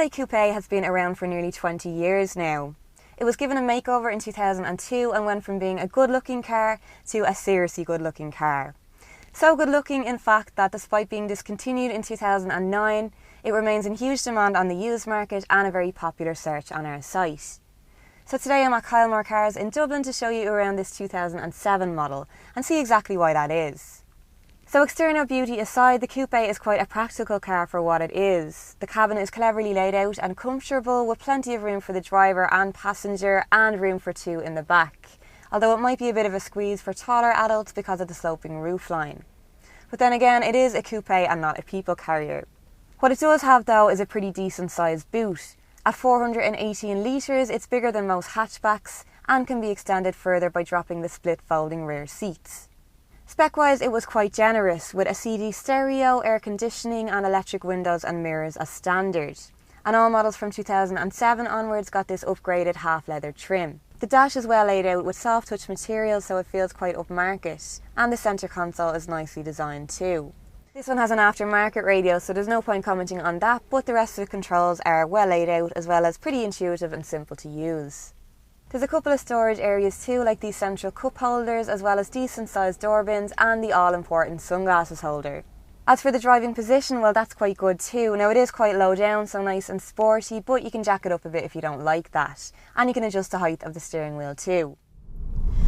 Hyundai Coupe has been around for nearly 20 years now. It was given a makeover in 2002 and went from being a good-looking car to a seriously good-looking car. So good-looking, in fact, that despite being discontinued in 2009, it remains in huge demand on the used market and a very popular search on our site. So today I'm at Kylemore Cars in Dublin to show you around this 2007 model and see exactly why that is. So external beauty aside, the Coupe is quite a practical car for what it is. The cabin is cleverly laid out and comfortable with plenty of room for the driver and passenger and room for two in the back, although it might be a bit of a squeeze for taller adults because of the sloping roofline. But then again, it is a coupe and not a people carrier. What it does have though is a pretty decent sized boot. At 418 litres, it's bigger than most hatchbacks and can be extended further by dropping the split folding rear seats. Spec-wise, it was quite generous, with a CD stereo, air conditioning and electric windows and mirrors as standard. And all models from 2007 onwards got this upgraded half-leather trim. The dash is well laid out with soft touch material so it feels quite upmarket, and the centre console is nicely designed too. This one has an aftermarket radio, so there's no point commenting on that, but the rest of the controls are well laid out as well as pretty intuitive and simple to use. There's a couple of storage areas too, like these central cup holders, as well as decent sized door bins and the all-important sunglasses holder. As for the driving position, well, that's quite good too. Now it is quite low down, so nice and sporty, but you can jack it up a bit if you don't like that. And you can adjust the height of the steering wheel too.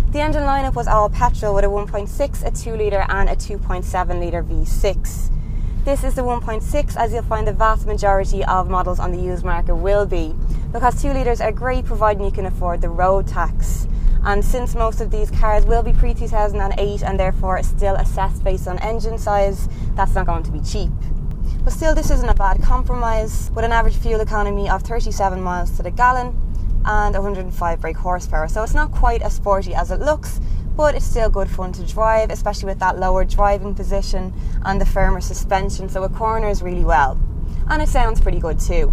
The engine lineup was all petrol with a 1.6, a 2 litre and a 2.7 litre V6. This is the 1.6, as you'll find the vast majority of models on the used market will be, because 2 litres are great providing you can afford the road tax. And since most of these cars will be pre-2008 and therefore still assessed based on engine size, that's not going to be cheap. But still, this isn't a bad compromise, with an average fuel economy of 37 miles to the gallon and 105 brake horsepower. So it's not quite as sporty as it looks, but it's still good fun to drive, especially with that lower driving position and the firmer suspension, so it corners really well. And it sounds pretty good too.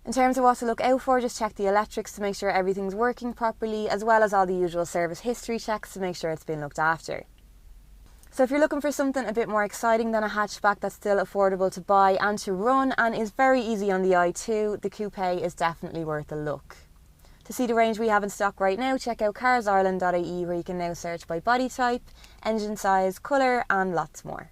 In terms of what to look out for, just check the electrics to make sure everything's working properly, as well as all the usual service history checks to make sure it's been looked after. So if you're looking for something a bit more exciting than a hatchback that's still affordable to buy and to run and is very easy on the eye too, the Coupe is definitely worth a look. To see the range we have in stock right now, check out CarsIreland.ie, where you can now search by body type, engine size, colour and lots more.